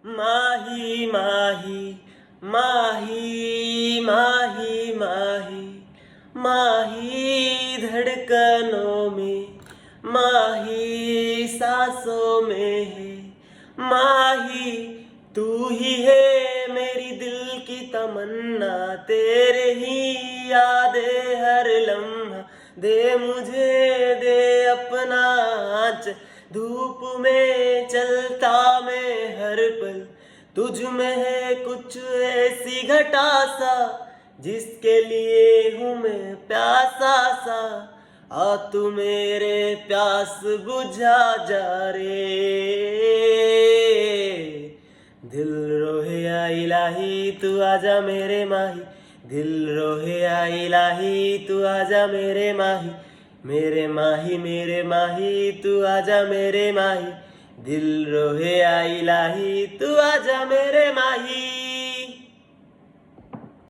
माही माही माही माही माही माही धड़कनों में, माही सांसों में है। माही तू ही है मेरी दिल की तमन्ना, तेरे ही यादें हर लम्हा। दे मुझे दे अपना आँच, धूप में चलता मैं हर पल। तुझ में है कुछ ऐसी घटा सा, जिसके लिए हूँ मैं प्यासा सा। आ तू मेरे प्यास बुझा जा रे। दिल रोहे या इलाही तू आजा मेरे माही, दिल रोहे या इलाही तू आजा मेरे माही। मेरे माही तू आजा मेरे माही, दिल रोहे या इलाही तू आजा मेरे माही।